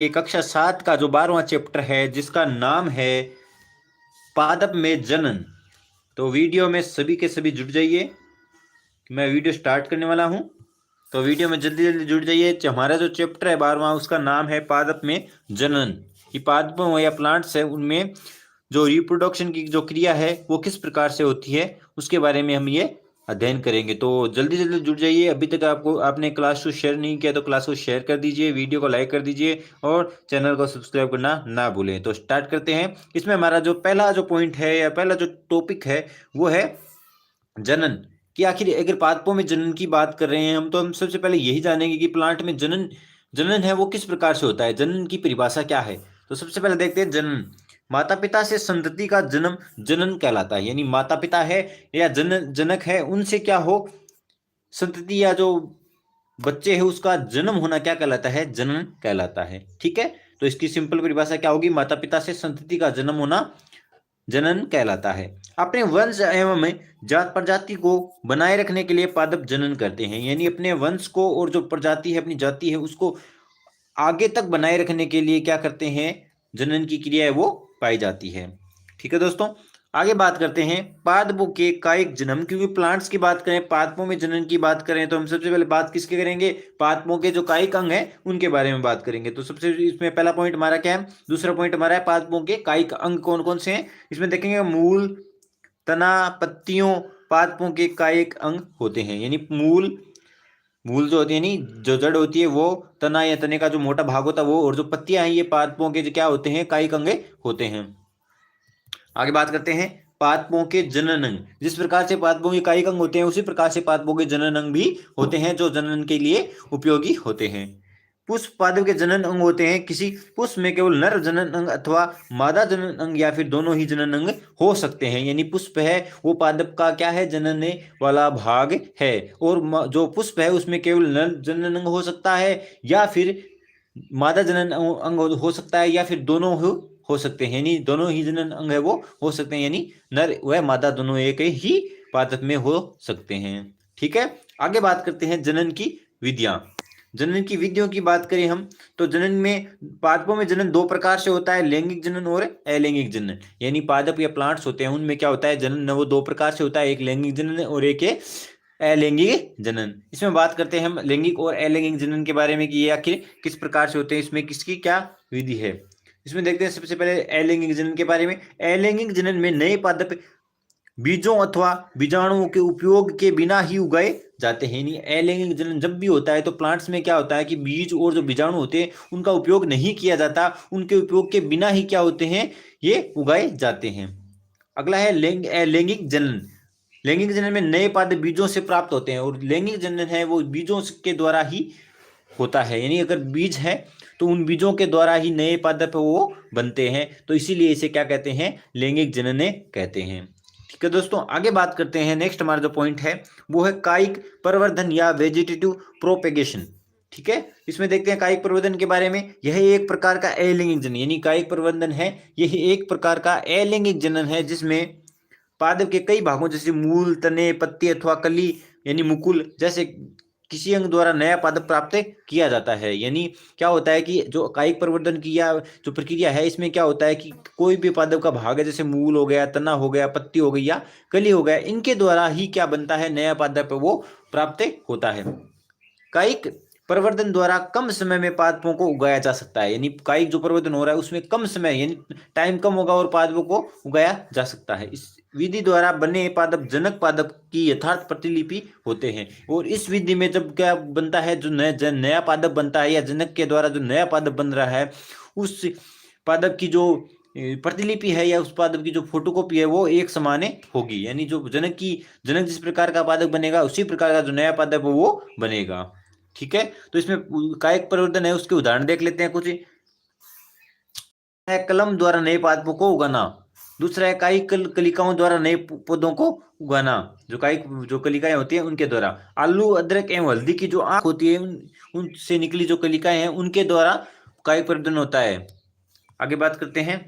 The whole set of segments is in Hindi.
ये कक्षा 7 का जो 12वां चैप्टर है जिसका नाम है पादप में जनन। तो वीडियो में सभी के सभी जुड़ जाइए। मैं वीडियो स्टार्ट करने वाला हूं, तो वीडियो में जल्दी जल्दी जुड़ जाइए। हमारा जो चैप्टर है 12वां उसका नाम है पादप में जनन। ये पादपों या प्लांट्स है, उनमें जो रिप्रोडक्शन की जो क्रिया है वो किस प्रकार से होती है उसके बारे में हम ये अध्ययन करेंगे। तो जल्दी जल्दी जुड़ जाइए। अभी तक आपने क्लास को शेयर नहीं किया तो क्लास को शेयर कर दीजिए, वीडियो को लाइक कर दीजिए और चैनल को सब्सक्राइब करना ना भूलें। तो स्टार्ट करते हैं। इसमें हमारा जो पहला जो पॉइंट है या पहला जो टॉपिक है वो है जनन। कि आखिर अगर पादपों में जनन की बात कर रहे हैं हम, तो हम सबसे पहले यही जानेंगे कि प्लांट में जनन जनन है वो किस प्रकार से होता है, जनन की परिभाषा क्या है। तो सबसे पहले देखते हैं जनन। माता पिता से संतति का जन्म जनन कहलाता है। यानी माता पिता है या जनक है, उनसे क्या हो संतति या जो बच्चे है उसका जन्म होना क्या कहलाता है, जनन कहलाता है। ठीक है, तो इसकी सिंपल परिभाषा क्या होगी, माता पिता से संतति का जन्म होना जनन कहलाता है। अपने वंश एवं जात प्रजाति को बनाए रखने के लिए पादप जनन करते हैं। यानी अपने वंश को और जो प्रजाति है, अपनी जाति है, उसको आगे तक बनाए रखने के लिए क्या करते हैं, जनन की क्रिया है वो पाई जाती है। ठीक है दोस्तों, आगे बात करते हैं पादपों के कायिक जन्म। क्योंकि प्लांट्स की बात करें, पादपों में जनन की बात करें, तो हम सबसे पहले बात किसके करेंगे, पादपों के जो कायिक अंग हैं उनके बारे में बात करेंगे। तो सबसे इसमें पहला पॉइंट हमारा क्या है, दूसरा पॉइंट हमारा है पादपों के कायिक अंग कौन कौन से हैं। इसमें देखेंगे मूल, तना, पत्तियों, पादपों के कायिक अंग होते हैं। यानी मूल मूल जो होती है, यानी जो जड़ होती है वो, तना या तने का जो मोटा भाग होता है वो, और जो पत्तियां हैं ये पादपों के जो क्या होते हैं, कायिक अंग होते हैं। आगे बात करते हैं पादपों के जनन अंग। जिस प्रकार से पादपों के कायिक अंग होते हैं उसी प्रकार से पादपों के जनन अंग भी होते हैं जो जनन के लिए उपयोगी होते हैं। पुष्प पादप के जनन अंग होते हैं। किसी पुष्प में केवल नर जनन अंग अथवा मादा जनन अंग या फिर दोनों ही जनन अंग हो सकते हैं। यानी पुष्प है वो पादप का क्या है, जनने वाला भाग है, और जो पुष्प है उसमें केवल नर जनन अंग हो सकता है या फिर मादा जनन अंग हो सकता है, या फिर दोनों हो सकते हैं। यानी दोनों ही जनन अंग है वो हो सकते हैं, यानी नर व मादा दोनों एक ही पादप में हो सकते हैं। ठीक है, आगे बात करते हैं जनन की विधियां। जनन की विधियों की बात करें हम, तो जनन में पादपों में जनन दो प्रकार से होता है, लैंगिक जनन और अलैंगिक जनन। यानी पादप या प्लांट्स होते हैं उनमें क्या होता है, जनन वो दो प्रकार से होता है, एक लैंगिक जनन और एक है अलैंगिक जनन। इसमें बात करते हैं हम लैंगिक और अलैंगिक जनन के बारे में कि ये आखिर किस प्रकार से होते हैं, इसमें किसकी क्या विधि है। इसमें देखते हैं सबसे पहले अलैंगिक जनन के बारे में। अलैंगिक जनन में नए पादप बीजों अथवा बीजाणुओं के उपयोग के बिना ही उगाए जाते हैं। यानी अलैंगिक जनन जब भी होता है तो प्लांट्स में क्या होता है कि बीज और जो बीजाणु होते हैं उनका उपयोग नहीं किया जाता, उनके उपयोग के बिना ही क्या होते हैं, ये उगाए जाते हैं। अगला है लैंगिक जनन। लैंगिक जनन में नए पादप बीजों से प्राप्त होते हैं, और लैंगिक जनन है वो बीजों के द्वारा ही होता है। यानी अगर बीज है तो उन बीजों के द्वारा ही नए पादप वो बनते हैं, तो इसीलिए इसे क्या कहते हैं, लैंगिक जनन कहते हैं। ठीक है दोस्तों, आगे बात करते हैं। नेक्स्ट हमारा जो पॉइंट है वो है कायिक प्रवर्धन या वेजिटेटिव प्रोपेगेशन। ठीक है, इसमें देखते हैं कायिक प्रवर्धन के बारे में। यह एक प्रकार का अलैंगिक जनन, यानी कायिक प्रवर्धन है यह एक प्रकार का अलैंगिक जनन है जिसमें पादप के कई भागों जैसे मूल, तने, पत्ती अथवा कली यानी मुकुल जैसे किसी अंग द्वारा नया पादप प्राप्त किया जाता है। यानी क्या होता है कि जो कायिक प्रवर्धन की या जो प्रक्रिया है इसमें क्या होता है कि कोई भी पादप का भाग है, जैसे मूल हो गया, तना हो गया, पत्ती हो गई या कली हो गया, इनके द्वारा ही क्या बनता है, नया पादप वो प्राप्त होता है। कायिक प्रवर्धन द्वारा कम समय में पादपों को उगाया जा सकता है। यानी कायिक जो प्रवर्धन हो रहा है उसमें कम समय यानी टाइम कम होगा और पादपों को उगाया जा सकता है। इस विधि द्वारा बने पादप जनक पादप की यथार्थ प्रतिलिपि होते हैं। और इस विधि में जब क्या बनता है, जो नया पादप बनता है या जनक के द्वारा जो नया पादप बन रहा है उस पादप की जो प्रतिलिपि है या उस पादप की जो फोटोकॉपी है वो एक समान होगी। यानी जो जनक जिस प्रकार का पादप बनेगा उसी प्रकार का जो नया पादप है वो बनेगा। ठीक है, तो इसमें कायिक प्रवर्धन है उसके उदाहरण देख लेते हैं कुछ। है कलम द्वारा नए पादपों को उगाना। दूसरा है कायिक कलिकाओं द्वारा नए पौधों को उगाना, जो कायिक जो कलिकाएं होती हैं उनके द्वारा। आलू, अदरक एवं हल्दी की जो आंख होती है उनसे निकली जो कलिकाएं हैं उनके द्वारा कायिक प्रवर्धन होता है। आगे बात करते हैं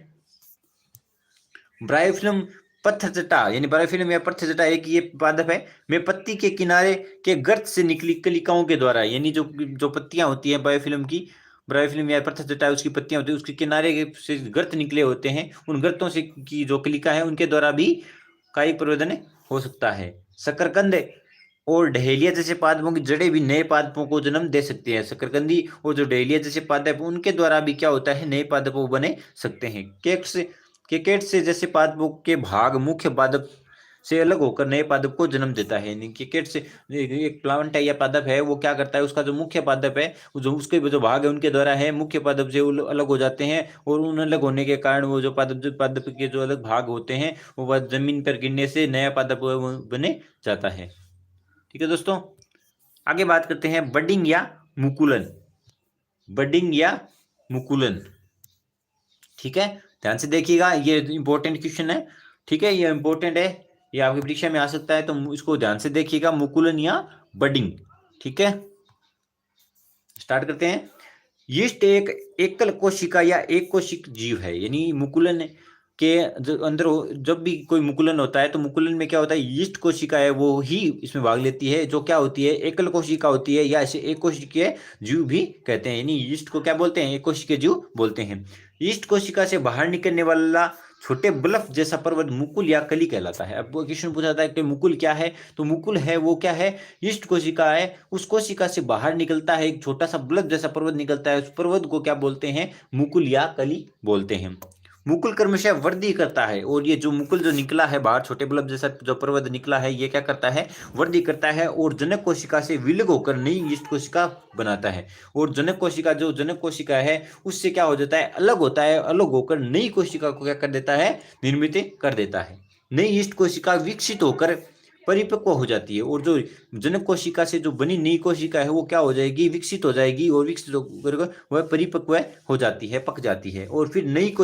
ब्रायोफिल्म पत्थरचट्टा। यानी ब्रायोफिल्म या पत्थरचट्टा एक ये पादप है में पत्ती के किनारे के गर्त से निकली कलिकाओं के द्वारा। यानी जो जो पत्तियां होती हैं बायोफिल्म की ब्रायोफिल्म या पत्थर है उसकी पत्तियां होती है, उसके किनारे से गर्त निकले होते हैं, उन गर्तों से की जो कलिका है उनके द्वारा भी कायिक प्रवर्धन हो सकता है। शकरकंद और डहेलिया जैसे पादपों की जड़ें भी नए पादपों को जन्म दे सकती है। शकरकंदी और जो डहेलिया जैसे पादप उनके द्वारा भी क्या होता है, नए पादपों बने सकते हैं। केकेट से जैसे पादपों के भाग मुख्य पादप से अलग होकर नए पादप को जन्म देता है। केकेट से एक प्लांट है या पादप है, वो क्या करता है, उसका जो मुख्य पादप है, जो उसके जो भाग है उनके द्वारा है मुख्य पादप से अलग हो जाते हैं, और उन अलग होने के कारण वो जो पादप के जो अलग भाग होते हैं वो जमीन पर गिरने से नया पादप बने जाता है। ठीक है दोस्तों, आगे बात करते हैं बडिंग या मुकुलन। बडिंग या मुकुलन, ठीक है, ध्यान से देखिएगा, ये इंपॉर्टेंट क्वेश्चन है। ठीक है, ये इंपॉर्टेंट है, ये आपकी परीक्षा में आ सकता है, तो इसको ध्यान से देखिएगा, मुकुलन या बडिंग। ठीक है, स्टार्ट करते हैं। यीस्ट एक एकल कोशिका या एक कोशिक जीव है, यानी मुकुलन के अंदर जब भी कोई मुकुलन होता है तो मुकुलन में क्या होता है, यीस्ट कोशिका है वो ही इसमें भाग लेती है, जो क्या होती है, एकल कोशिका होती है, या इसे एक कोशिकीय जीव भी कहते हैं, यानी यीस्ट को क्या बोलते हैं, एक कोशिकीय जीव बोलते हैं। यीस्ट कोशिका से बाहर निकलने वाला छोटे बल्ब जैसा पर्वत मुकुल या कली कहलाता है। अब क्वेश्चन पूछा था कि मुकुल क्या है, तो मुकुल है वो क्या है, यीस्ट कोशिका है, उस कोशिका से बाहर निकलता है एक छोटा सा बल्ब जैसा पर्वत निकलता है, उस पर्वत को क्या बोलते हैं, मुकुल या कली बोलते हैं। मुकुल क्रमशः वृद्धि करता है, और ये जो मुकुल जो निकला है बाहर, छोटे बल्ब जैसा जो पर्वत निकला है, ये क्या करता है, वृद्धि करता है, और जनक कोशिका से विलग होकर नई यीस्ट कोशिका बनाता है। और जनक कोशिका, जो जनक कोशिका है उससे क्या हो जाता है, अलग होता है, अलग होकर नई कोशिका को क्या कर देता है, निर्मित कर देता है। नई यीस्ट कोशिका विकसित होकर परिपक्व हो जाती है, और जो जनक कोशिका से जो बनी नई कोशिका है वो क्या हो जाएगी, विकसित हो जाएगी, और विकसित होकर वह परिपक्व हो जाती है, पक जाती है, और फिर नई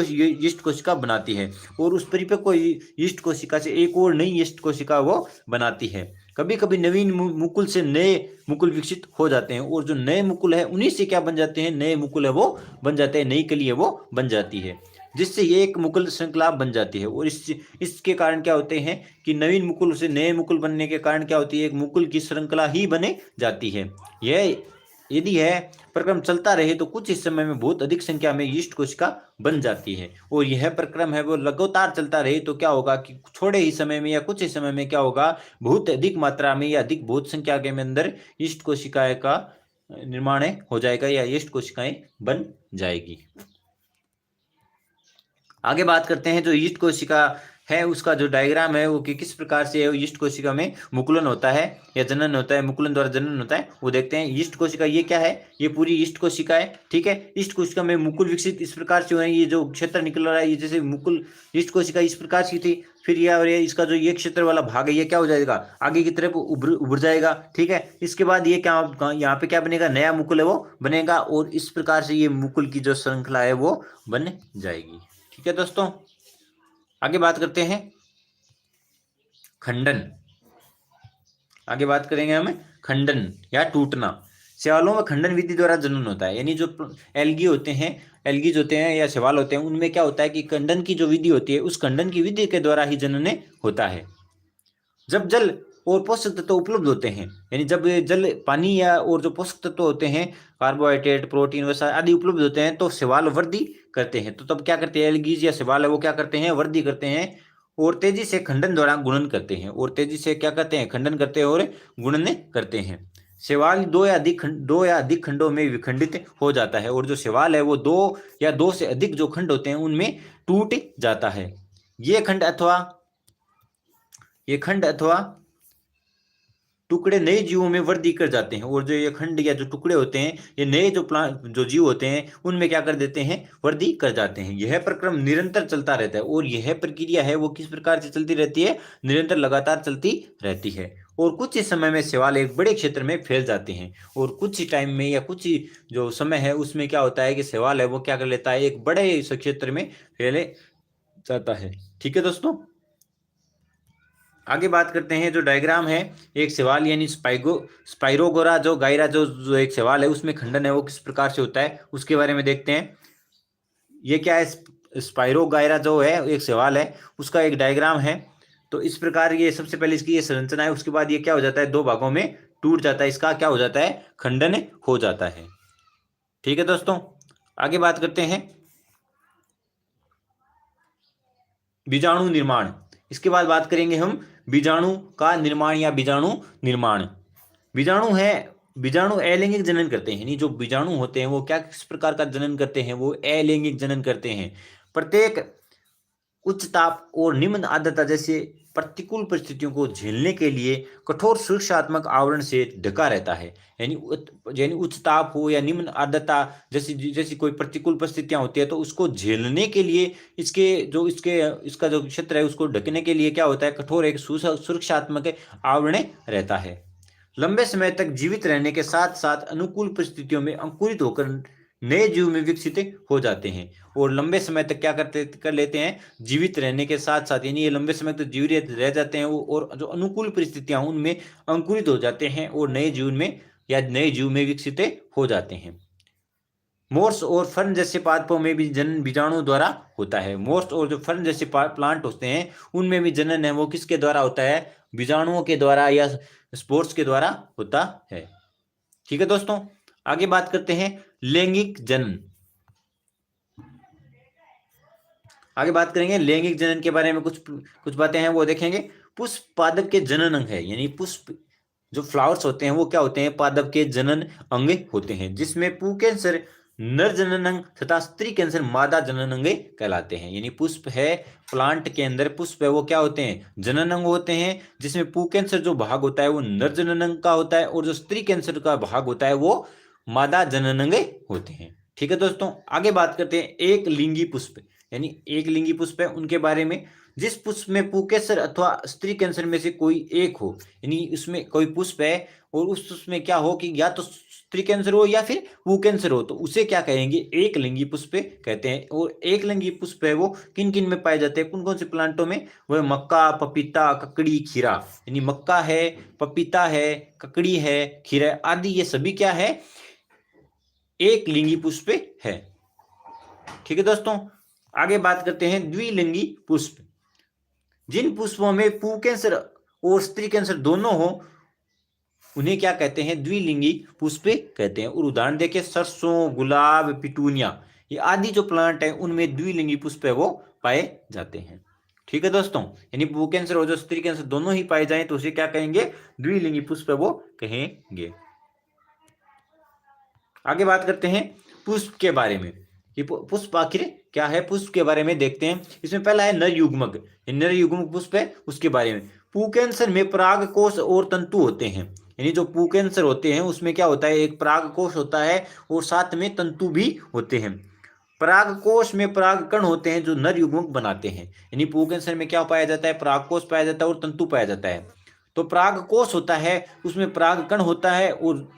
यीस्ट कोशिका बनाती है, और उस परिपक्व यीस्ट कोशिका से एक और नई यीस्ट कोशिका वो बनाती है। कभी कभी नवीन मुकुल से नए मुकुल विकसित हो जाते हैं, और जो नए मुकुल है उन्हीं से क्या बन जाते हैं, नए मुकुल है वो बन जाते हैं, नई कली है वो बन जाती है, जिससे ये एक मुकुल श्रृंखला बन जाती है। और इसके कारण क्या होते हैं कि नवीन मुकुल से नए मुकुल बनने के कारण क्या होती है, एक मुकुल की श्रृंखला ही बने जाती है। यह यदि है प्रक्रम चलता रहे तो कुछ ही समय में बहुत अधिक संख्या में यीस्ट कोशिका बन जाती है, और यह प्रक्रम है वो लगातार चलता रहे तो क्या होगा कि थोड़े ही समय में या कुछ ही समय में क्या होगा, बहुत अधिक मात्रा में या अधिक बहुत संख्या के अंदर यीस्ट कोशिकाएं का निर्माण हो जाएगा, या यीस्ट कोशिकाएं बन जाएगी। आगे बात करते हैं, जो यीस्ट कोशिका है उसका जो डायग्राम है वो कि किस प्रकार से यीस्ट कोशिका में मुकुलन होता है या जनन होता है, मुकुलन द्वारा जनन होता है, वो देखते हैं। यीस्ट कोशिका ये क्या है, ये पूरी यीस्ट कोशिका है। ठीक है, यीस्ट कोशिका में मुकुल विकसित इस प्रकार से हुए हैं, ये जो क्षेत्र निकल रहा है, ये जैसे मुकुल यीस्ट कोशिका इस प्रकार की थी, फिर ये और ये इसका जो ये क्षेत्र वाला भाग है ये क्या हो जाएगा, आगे की तरफ उभर जाएगा। ठीक है, इसके बाद ये क्या, यहाँ पे क्या बनेगा, नया मुकुल है वो बनेगा, और इस प्रकार से ये मुकुल की जो श्रृंखला है वो बन जाएगी। ठीक है दोस्तों, आगे बात करते हैं खंडन। आगे बात करेंगे हम खंडन या टूटना। शैवालों में खंडन विधि द्वारा जनन होता है, यानी जो एल्गी होते हैं, एल्गीज होते हैं या शैवाल होते हैं, उनमें क्या होता है कि खंडन की जो विधि होती है उस खंडन की विधि के द्वारा ही जनन होता है। जब जल और पोषक तत्व उपलब्ध होते हैं, यानी जब जल, पानी या और जो पोषक तत्व होते हैं, कार्बोहाइड्रेट, प्रोटीन वसा आदि उपलब्ध होते हैं, तो शैवाल वृद्धि करते हैं। तो तब क्या करते हैं, एल्गीज या शैवाल है वो क्या करते हैं, वृद्धि करते हैं, और तेजी से खंडन द्वारा गुणन करते हैं, और तेजी से क्या करते हैं, खंडन करते हैं और गुणन करते हैं। शैवाल दो या अधिक खंडों में विखंडित हो जाता है, और जो शैवाल है वो दो से अधिक जो खंड होते हैं उनमें टूट जाता है। ये खंड अथवा टुकड़े नए जीवों में वृद्धि कर जाते हैं, और जो ये खंड या जो टुकड़े होते हैं ये नए जो जीव होते हैं उनमें क्या कर देते हैं, वृद्धि कर जाते हैं। यह प्रक्रम निरंतर चलता रहता है, और यह प्रक्रिया है वो किस प्रकार से चलती रहती है, निरंतर लगातार चलती रहती है, और कुछ ही समय में शैवाल एक बड़े क्षेत्र में फैल जाते हैं, और कुछ ही टाइम में या कुछ ही जो समय है उसमें क्या होता है कि शैवाल है वो क्या कर लेता है, एक बड़े क्षेत्र में फैले जाता है। ठीक है दोस्तों, आगे बात करते हैं, जो डायग्राम है एक शैवाल यानी स्पाइरोगोरा जो गायरा जो एक शैवाल है उसमें खंडन है वो किस प्रकार से होता है उसके बारे में देखते हैं। ये क्या है, स्पाइरोगायरा जो है एक शैवाल है उसका एक डायग्राम है। तो इस प्रकार ये सबसे पहले इसकी ये संरचना है, उसके बाद ये क्या हो जाता है, दो भागों में टूट जाता है, इसका क्या हो जाता है, खंडन हो जाता है। ठीक है दोस्तों, आगे बात करते हैं बीजाणु निर्माण। इसके बाद बात करेंगे हम बीजाणु का निर्माण या बीजाणु निर्माण। बीजाणु है, बीजाणु अलैंगिक जनन करते हैं, यानी जो बीजाणु होते हैं वो क्या किस प्रकार का जनन करते हैं, वो अलैंगिक जनन करते हैं। प्रत्येक उच्च ताप और निम्न आर्द्रता जैसे प्रतिकूल परिस्थितियों को झेलने के लिए कठोर सुरक्षात्मक आवरण से ढका रहता है। यानी उच्च ताप हो या निम्न आर्द्रता जैसी जैसी कोई प्रतिकूल परिस्थितियां होती है तो उसको झेलने के लिए इसका जो क्षेत्र है उसको ढकने के लिए क्या होता है, कठोर एक सुरक्षात्मक आवरण रहता है। लंबे समय तक जीवित रहने के साथ साथ अनुकूल परिस्थितियों में अंकुरित होकर नए जीव में विकसित हो जाते हैं। और लंबे समय तक क्या कर लेते हैं, जीवित रहने के साथ साथ, यानी ये लंबे समय तक जीवित रह जाते हैं और जो अनुकूल परिस्थितियां उनमें अंकुरित हो जाते हैं और नए जीवन में या नए जीव में विकसित हो जाते हैं। मोर्स और फर्न जैसे पादपों में भी जनन बीजाणु द्वारा होता है। मोर्स और जो फर्न जैसे प्लांट होते हैं उनमें भी जनन है वो किसके द्वारा होता है, बीजाणुओं के द्वारा या स्पोर्स के द्वारा होता है। ठीक है दोस्तों, आगे बात करते हैं लैंगिक जनन। आगे बात करेंगे लैंगिक जनन के बारे में, कुछ बातें हैं वो देखेंगे। पुष्प पादप के जनन अंग है, यानी पुष्प जो फ्लावर्स होते हैं वो क्या होते हैं, पादप के जनन अंग होते हैं, जिसमें पुंकेसर नर जनन अंग तथा स्त्री कैंसर मादा जनन अंग कहलाते हैं। यानी पुष्प है, प्लांट के अंदर पुष्प है वो क्या होते हैं, जनन अंग होते हैं, जिसमें पुंकेसर जो भाग होता है वो नर जनन अंग का होता है और जो स्त्री कैंसर का भाग होता है वो मादा जनन अंग होते हैं। ठीक है दोस्तों, आगे बात करते हैं एक लिंगी पुष्प, यानी एक लिंगी पुष्प है उनके बारे में। जिस पुष्प में पुंकेसर अथवा स्त्री कैंसर में से कोई एक हो, यानी उसमें कोई पुष्प है और उस पुष्प में क्या हो कि या तो स्त्री कैंसर हो या फिर पुंकेसर हो, तो उसे क्या कहेंगे, एक लिंगी पुष्प कहते हैं। और एक लिंगी पुष्प है वो किन किन में पाए जाते हैं, कौन कौन से प्लांटों में, वह मक्का, पपीता, ककड़ी, खीरा। यानी मक्का है, पपीता है, ककड़ी है, खीरा आदि ये सभी क्या है, एक लिंगी पुष्प है। ठीक है दोस्तों, आगे बात करते हैं द्विलिंगी पुष्प। जिन पुष्पों में पुंकेसर और स्त्री कैंसर दोनों हो उन्हें क्या कहते हैं, द्विलिंगी पुष्प कहते हैं। और उदाहरण देखिए सरसों, गुलाब, पिटूनिया, ये आदि जो प्लांट है उनमें द्विलिंगी पुष्प है वो पाए जाते हैं। ठीक है दोस्तों, यानी पुंकेसर और जो स्त्री कैंसर दोनों ही पाए जाएं तो उसे क्या कहेंगे, द्विलिंगी पुष्प है वो कहेंगे। आगे बात करते हैं पुष्प के बारे में। ये पुष्प आखिर क्या है, पुष्प के बारे में देखते हैं। इसमें पहला है नर युग्मक, नर युग्मक पुष्प है उसके बारे में। पुंकेसर में परागकोश और तंतु होते हैं, यानी जो पुंकेसर होते हैं उसमें क्या होता है, एक परागकोश होता है और साथ में तंतु भी होते हैं। परागकोश में परागकण होते हैं जो नर युग्मक बनाते हैं। यानी पुंकेसर में क्या पाया जाता है, परागकोश पाया जाता है और तंतु पाया जाता है। तो परागकोश होता है उसमें परागकण होता है और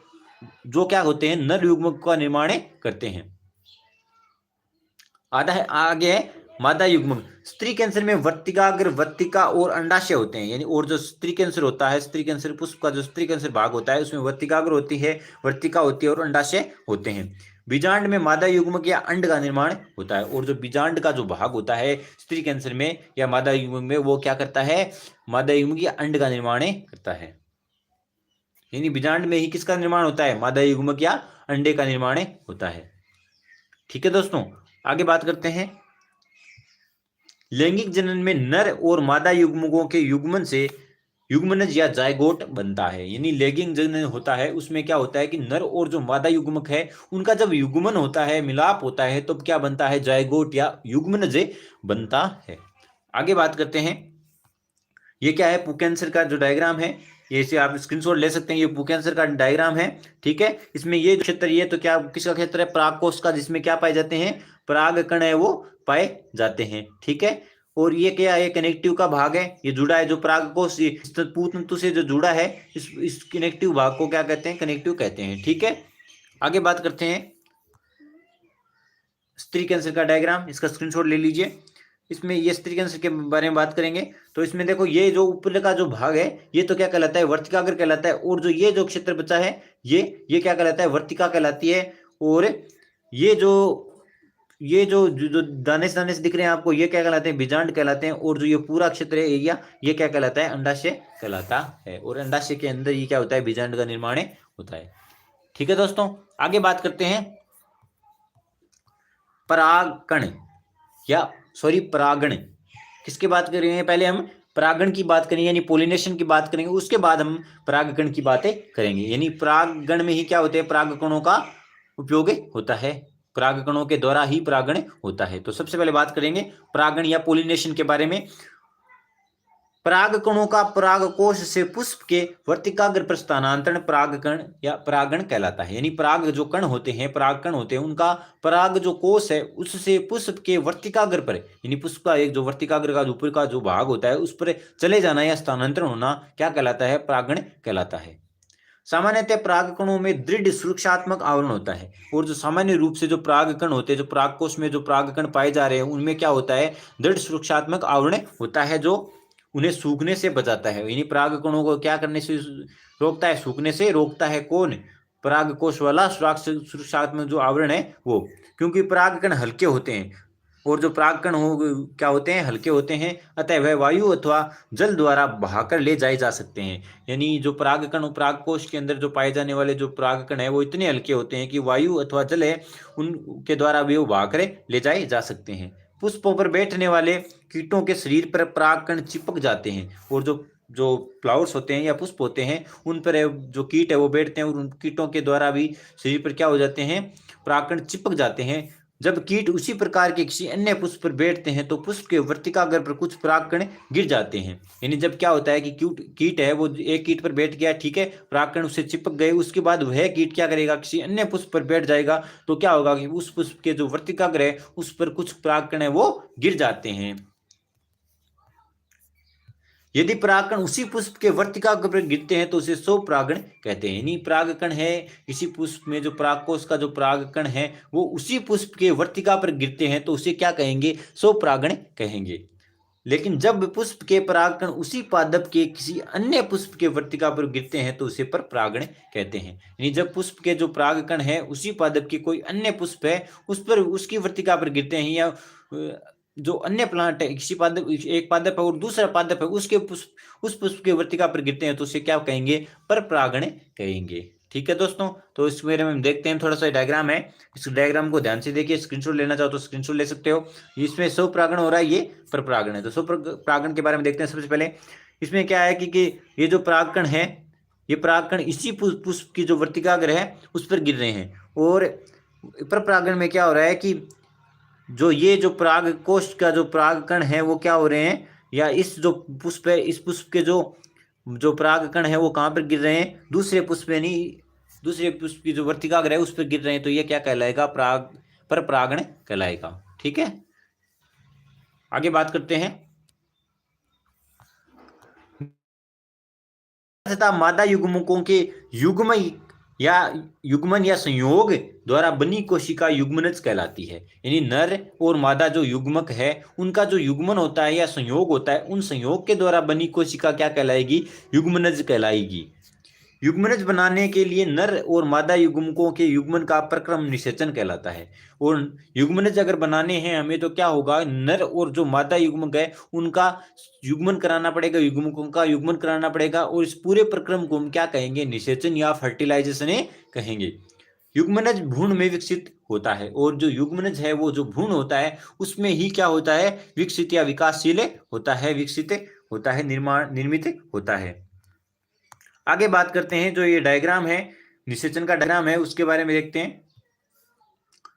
जो क्या होते हैं, नर युग्मक का निर्माण करते हैं। आगे है मादा युग्मक। स्त्री कैंसर में वर्तिकाग्र, वर्तिका और अंडाशय होते हैं, यानी और जो स्त्री कैंसर होता है, स्त्री कैंसर पुष्प का जो स्त्री कैंसर भाग होता है उसमें वर्तिकाग्र होती है, वर्तिका होती है और अंडाशय होते हैं। बीजांड में मादा युग्मक या अंड का निर्माण होता है और जो बीजांड का जो भाग होता है स्त्री कैंसर में या मादा युग्मक में वो क्या करता है, मादा युग्मक या अंड का निर्माण करता है। यानी बीजांड में ही किसका निर्माण होता है, मादा युग्मक या अंडे का निर्माण होता है। ठीक है दोस्तों, आगे बात करते हैं लैंगिक जनन में नर और मादा युग्मकों के युग्मन से युग्मनज या जायगोट बनता है। यानी लैंगिक जनन होता है उसमें क्या होता है कि नर और जो मादा युग्मक है उनका जब युग्मन होता है, मिलाप होता है, तो क्या बनता है, जायगोट या युग्मनज बनता है। आगे बात करते हैं, ये क्या है, पुंकेसर का जो डायग्राम है, ये इसे आप स्क्रीनशॉट ले सकते हैं, ये पुंकेसर का डायग्राम है। ठीक है, इसमें ये क्षेत्र, ये तो क्या किसका क्षेत्र है, परागकोश का, जिसमें क्या पाए जाते हैं, परागकण है वो पाए जाते हैं। ठीक है, और ये क्या है, कनेक्टिव का भाग है, ये जुड़ा है जो परागकोश तंतु से जो जुड़ा है, इस कनेक्टिव भाग को क्या कहते हैं, कनेक्टिव कहते हैं। ठीक है, आगे बात करते हैं स्त्री कैंसर का डायग्राम, इसका स्क्रीनशॉट ले लीजिए। इसमें ये स्त्री कैंसर के बारे में बात करेंगे तो इसमें देखो ये जो ऊपर का जो भाग है ये तो क्या कहलाता है, वर्तिकाग्र कहलाता है, और जो ये जो क्षेत्र बचा है ये क्या कहलाता है, वर्तिका कहलाती है। और ये जो दाने दाने से दिख रहे हैं आपको, ये क्या कहलाते हैं, बीजांड कहलाते हैं। और जो ये पूरा क्षेत्र है एरिया, ये क्या कहलाता है, अंडाशय कहलाता है। और अंडाशय के अंदर ये क्या होता है, बीजांड का निर्माण होता है। ठीक है दोस्तों, आगे बात करते हैं परागकण या सॉरी परागण, किसकी बात करेंगे? पहले हम परागण की बात करेंगे यानी पोलिनेशन की बात करेंगे, उसके बाद हम परागकण की बातें करेंगे। यानी परागण में ही क्या होते हैं? परागकणों का उपयोग होता है, परागकणों के द्वारा ही परागण होता है। तो सबसे पहले बात करेंगे परागण या पोलिनेशन के बारे में। परागकणों का परागकोश से पुष्प के वर्तिकाग्र पर स्थानांतरण परागकण या परागण कहलाता है। यानी पराग जो कण होते हैं, परागकण होते हैं, उनका पराग जो कोश है उससे पुष्प के वर्तिकाग्र पर, यानी पुष्प का एक जो वर्तिकाग्र का ऊपर का जो भाग होता है उस पर चले जाना या स्थानांतरण होना क्या कहलाता है? परागण कहलाता है। सामान्यतः परागकणों में दृढ़ सुरक्षात्मक आवरण होता है, और जो सामान्य रूप से जो परागकण होते हैं, जो परागकोश में जो परागकण पाए जा रहे हैं, उनमें क्या होता है? दृढ़ सुरक्षात्मक आवरण होता है जो उन्हें सूखने से बचाता है। यानी परागकणों को क्या करने से रोकता है? सूखने से रोकता है। कौन? परागकोश वाला सुरक्षात्मक जो आवरण है वो, क्योंकि परागकण हल्के होते हैं, और जो परागकण हो क्या होते हैं? हल्के होते हैं, अतः वह वायु अथवा जल द्वारा बहाकर ले जाए जा सकते हैं। यानी जो परागकण परागकोश के अंदर जो पाए जाने वाले जो परागकण है वो इतने हल्के होते हैं कि वायु अथवा जल है उनके द्वारा भी वो बहाकर ले जाए जा सकते हैं। पुष्पों पर बैठने वाले कीटों के शरीर पर परागकण चिपक जाते हैं, और जो जो फ्लावर्स होते हैं या पुष्प होते हैं उन पर जो कीट है वो बैठते हैं, और उन कीटों के द्वारा भी शरीर पर क्या हो जाते हैं? परागकण चिपक जाते हैं। जब कीट उसी प्रकार के किसी अन्य पुष्प पर बैठते हैं तो पुष्प के वर्तिकाग्र पर कुछ परागकण गिर जाते हैं। यानी जब क्या होता है कि कीट है वो एक कीट पर बैठ गया, ठीक है, परागकण उससे चिपक गए, उसके बाद वह कीट क्या करेगा? किसी अन्य पुष्प पर बैठ जाएगा, तो क्या होगा कि उस पुष्प के जो वर्तिकाग्र है उस पर कुछ परागकण है वो गिर जाते हैं। यदि परागकण उसी पुष्प के वर्तिकाग्र पर गिरते हैं तो उसे स्वपरागण कहते हैं। यानी परागकण है इसी पुष्प में, जो परागकोश का जो परागकण है वो उसी पुष्प के वर्तिका पर गिरते हैं तो उसे क्या कहेंगे? स्वपरागण कहेंगे। लेकिन जब पुष्प के परागकण उसी पादप के किसी अन्य पुष्प के वर्तिका पर गिरते हैं तो उसे पर परागण कहते हैं। यानी जब पुष्प के जो परागकण है उसी पादप के कोई अन्य पुष्प है उस पर उसकी वर्तिका पर गिरते हैं, या जो अन्य प्लांट है किसी पादप, एक पादप है और दूसरा पादप है उसके पुष्प उस पुष्प के वर्तिका पर गिरते हैं तो उसे क्या कहेंगे? पर परागण कहेंगे। ठीक है दोस्तों, तो इस बारे में हम देखते हैं। थोड़ा सा डायग्राम है, इस डायग्राम को ध्यान से देखिए, स्क्रीनशॉट लेना चाहो तो स्क्रीनशॉट ले सकते हो। इसमें स्वपरागण हो रहा है, ये पर परागण है। तो स्वपरागण के बारे में देखते हैं। सबसे पहले इसमें क्या है कि ये जो परागकण है ये परागकण इसी पुष्प की जो वर्तिकाग्र है उस पर गिर रहे हैं, और पर परागण में क्या हो रहा है कि जो ये जो परागकोश का जो परागकण है वो क्या हो रहे हैं, या इस जो पुष्प है इस पुष्प के जो जो परागकण है वो कहाँ पर गिर रहे हैं? दूसरे पुष्प यानी दूसरे पुष्प की जो वर्तिकाग्र है उस पर गिर रहे हैं, तो ये क्या कहलाएगा? पर परागण कहलाएगा। ठीक है, आगे बात करते हैं। तथा मादा युग्मकों के युग्म या युग्मन या संयोग द्वारा बनी कोशिका युग्मनज कहलाती है। यानी नर और मादा जो युग्मक है उनका जो युग्मन होता है या संयोग होता है, उन संयोग के द्वारा बनी कोशिका क्या कहलाएगी? युग्मनज कहलाएगी। युग्मनज बनाने के लिए नर और मादा युग्मकों के युग्मन का प्रक्रम निषेचन कहलाता है। और युग्मनज अगर बनाने हैं हमें तो क्या होगा? नर और जो मादा युग्मक है उनका युग्मन कराना पड़ेगा, युग्मकों का युग्मन कराना पड़ेगा, और इस पूरे प्रक्रम को हम क्या कहेंगे? निषेचन या फर्टिलाइजेशन कहेंगे। युग्मनज भ्रूण में विकसित होता है, और जो युग्मनज है वो जो भ्रूण होता है उसमें ही क्या होता है? विकसित या विकासशील होता है, विकसित होता है, निर्मित होता है। आगे बात करते हैं, जो ये डायग्राम है निषेचन का डायग्राम है उसके बारे में देखते हैं।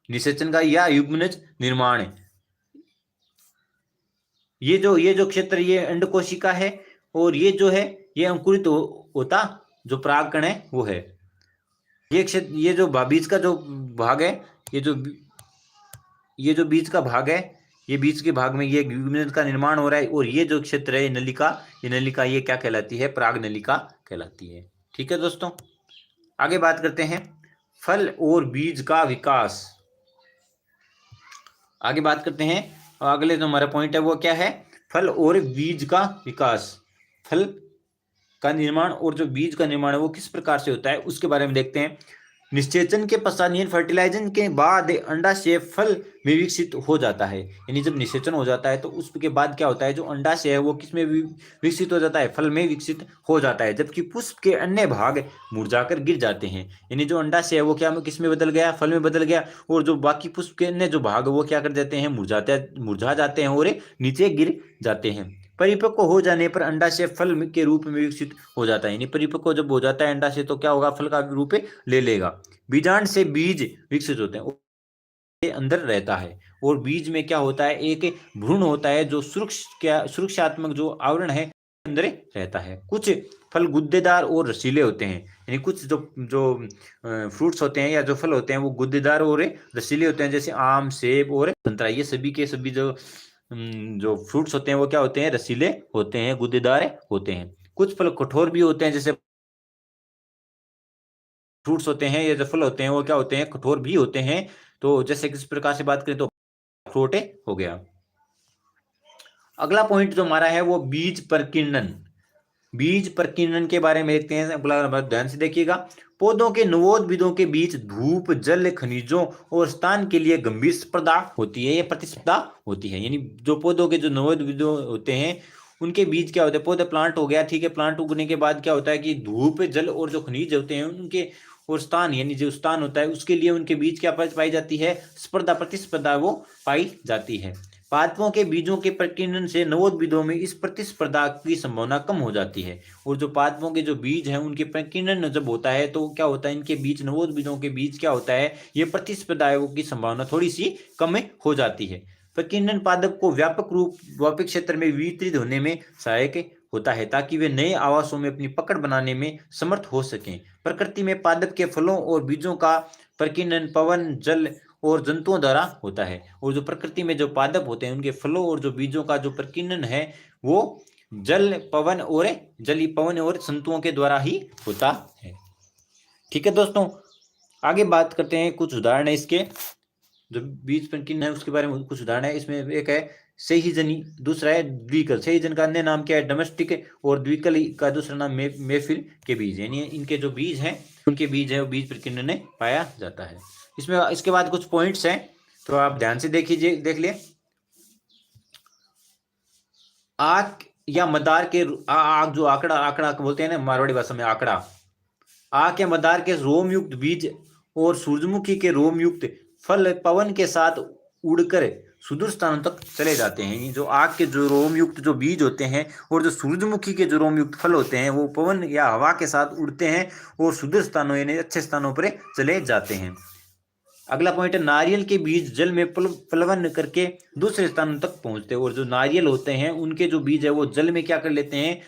निषेचन का या युग्मनज निर्माण, ये जो क्षेत्र ये अंडकोशिका है, और ये जो है ये अंकुरित होता जो परागकण है वो है। ये क्षेत्र, ये जो बीज का जो भाग है, ये जो बीज का भाग है, ये बीज के भाग में ये युग्मनज का निर्माण हो रहा है, और ये जो क्षेत्र है नलिका ये क्या कहलाती है? पराग नलिका कहलाती है। ठीक है दोस्तों, आगे बात करते हैं फल और बीज का विकास। आगे बात करते हैं, अगले जो हमारा पॉइंट है वो क्या है? फल और बीज का विकास। फल का निर्माण और जो बीज का निर्माण है वो किस प्रकार से होता है उसके बारे में देखते हैं। निषेचन के पश्चात यानी फर्टिलाइजेशन के बाद अंडाशय फल में विकसित हो जाता है। यानी जब निषेचन हो जाता है तो उसके बाद क्या होता है, जो अंडाशय है वो किस में विकसित हो जाता है, फल में विकसित हो जाता है, जबकि पुष्प के अन्य भाग मुरझाकर गिर जाते हैं। यानी जो अंडाशय है वो क्या किस में बदल गया, फल में बदल गया, और जो बाकी पुष्प के अन्य जो भाग वो क्या कर जाते हैं, मुरझा जाते हैं और नीचे गिर जाते हैं। परिपक्व हो जाने पर अंडाशय फल के रूप में विकसित हो जाता है। यानी परिपक्व जब हो जाता है अंडाशय तो क्या होगा, फल का रूप ले लेगा। बीजांड से बीज विकसित होते हैं, के अंदर रहता है, और बीज में क्या होता है, एक भ्रूण होता है जो सुरक्षात्मक जो आवरण है अंदर रहता है। कुछ फल गुद्देदार और रसीले होते हैं। यानी कुछ जो जो फ्रूट्स होते हैं या जो फल होते हैं वो गुद्देदार और रसीले होते हैं, जैसे आम, सेब और संतरा। ये सभी के सभी जो फ्रूट्स होते हैं वो क्या होते हैं, रसीले होते हैं, गुद्देदार होते हैं। कुछ फल कठोर भी होते हैं, जैसे फ्रूट्स होते हैं या जो फल होते हैं वो क्या होते हैं, कठोर भी होते हैं। तो जैसे किस प्रकार से बात करें तो अखरोट हो गया। अगला पॉइंट जो हमारा है वो बीज प्रकीर्णन। बीज प्रकीर्णन के बारे में देखते हैं, अगला ध्यान से देखिएगा। पौधों के नवोद्भिदों के बीच धूप, जल, खनिजों और स्थान के लिए गंभीर स्पर्धा होती है, ये प्रतिस्पर्धा होती है। यानी जो पौधों के जो नवोद्भिद होते हैं उनके बीच क्या होता है, पौधे प्लांट हो गया, ठीक है, प्लांट उगने के बाद क्या होता है कि धूप, जल और जो खनिज होते हैं उनके और स्थान, यानी जो स्थान होता है उसके लिए उनके बीच क्या पाई जाती है, स्पर्धा, प्रतिस्पर्धा वो पाई जाती है। पादपों के बीजों के प्रकीर्णन से नवोद्भिदों में इस प्रतिस्पर्धा की संभावना कम हो जाती है, और जो पादपों के जो बीज हैं उनके प्रकीर्णन जब होता है तो क्या होता है, इनके बीच, नवोद्भिदों के बीच क्या होता है, ये प्रतिस्पर्धाओं की संभावना थोड़ी सी कम हो जाती है। प्रकीर्णन पादप को व्यापक क्षेत्र में वितरित होने में सहायक होता है, ताकि वे नए आवासों में अपनी पकड़ बनाने में समर्थ हो सकें। प्रकृति में पादप के फलों और बीजों का प्रकीर्णन पवन, जल और जंतुओं द्वारा होता है, और जो प्रकृति में जो पादप होते हैं उनके फलों और जो बीजों का जो प्रकीर्णन है वो पवन और जंतुओं के द्वारा ही होता है। ठीक है दोस्तों, आगे बात करते हैं, कुछ उदाहरण है इसके, जो बीज प्रकीर्णन है उसके बारे में कुछ उदाहरण है। इसमें एक है सहीजनी, दूसरा है द्विकल। सहीजन का अन्य नाम क्या है, डोमेस्टिक, और द्विकल का दूसरा नाम मेफिल के बीज, यानी इनके जो बीज हैं उनके बीज है वो बीज प्रकीर्णन में पाया जाता है। इसमें इसके बाद कुछ पॉइंट्स हैं तो आप ध्यान से देख लिए। आग या मदार के आग, जो आकड़ा बोलते हैं ना मारवाड़ी भाषा में, आकड़ा, आग या मदार के रोमयुक्त बीज और सूरजमुखी के रोमयुक्त फल पवन के साथ उड़कर सुदूर स्थानों तक चले जाते हैं। जो आग के जो रोमयुक्त जो बीज होते हैं और जो सूरजमुखी के जो रोमयुक्त फल होते हैं वो पवन या हवा के साथ उड़ते हैं और सुदूर स्थानों यानी अच्छे स्थानों पर चले जाते हैं। अगला पॉइंट है, नारियल के बीज जल में प्लवन करके दूसरे स्थानों तक पहुंचते हैं, और जो नारियल होते हैं उनके जो बीज है वो जल में क्या कर लेते हैं,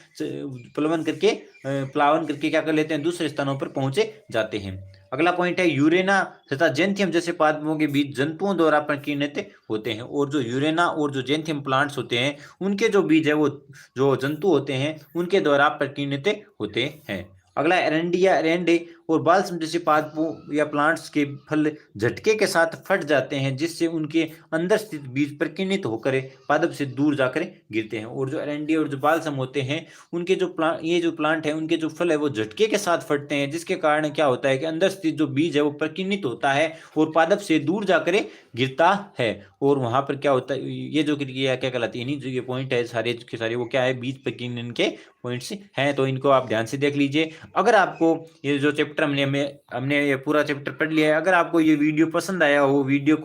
प्लवन करके प्लावन करके क्या कर लेते हैं, दूसरे स्थानों पर पहुंचे जाते हैं। अगला पॉइंट है, यूरेना तथा जेंथियम जैसे पादपों के बीज जंतुओं द्वारा प्रकीर्णित होते हैं, और जो यूरेना और जो जेंथियम प्लांट्स होते हैं उनके जो बीज है वो जो जंतु होते हैं उनके द्वारा प्रकीर्णित होते हैं। अगला एरेंडिया, एरेंडे और बालसम जैसे पादपों या प्लांट्स के फल झटके के साथ फट जाते हैं, जिससे उनके अंदर स्थित बीज प्रकीर्णित होकर पादप से दूर जाकर गिरते हैं। और जो एरेंडी और जो बालसम होते हैं उनके जो प्लांट है उनके जो फल है वो झटके के साथ फटते हैं, जिसके कारण क्या होता है कि अंदर स्थित जो बीज है वो प्रकीर्णित होता है और पादप से दूर जाकर गिरता है, और वहां पर क्या होता है, ये जो क्रिया क्या कहलाती है, जो ये पॉइंट है सारे के सारे वो क्या है, बीज प्रकीर्णन के पॉइंट्स हैं। तो इनको आप ध्यान से देख लीजिए। अगर आपको ये जो चैप्टर हमने ये पूरा चैप्टर पढ़ लिया है, अगर आपको ये वीडियो पसंद आया हो वीडियो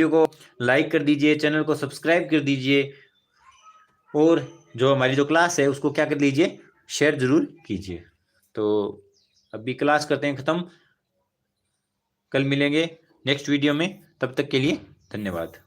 को लाइक कर दीजिए, चैनल को सब्सक्राइब कर दीजिए, और जो हमारी जो क्लास है उसको क्या कर लीजिए, शेयर जरूर कीजिए। तो अभी क्लास करते हैं ख़त्म, कल मिलेंगे नेक्स्ट वीडियो में, तब तक के लिए धन्यवाद।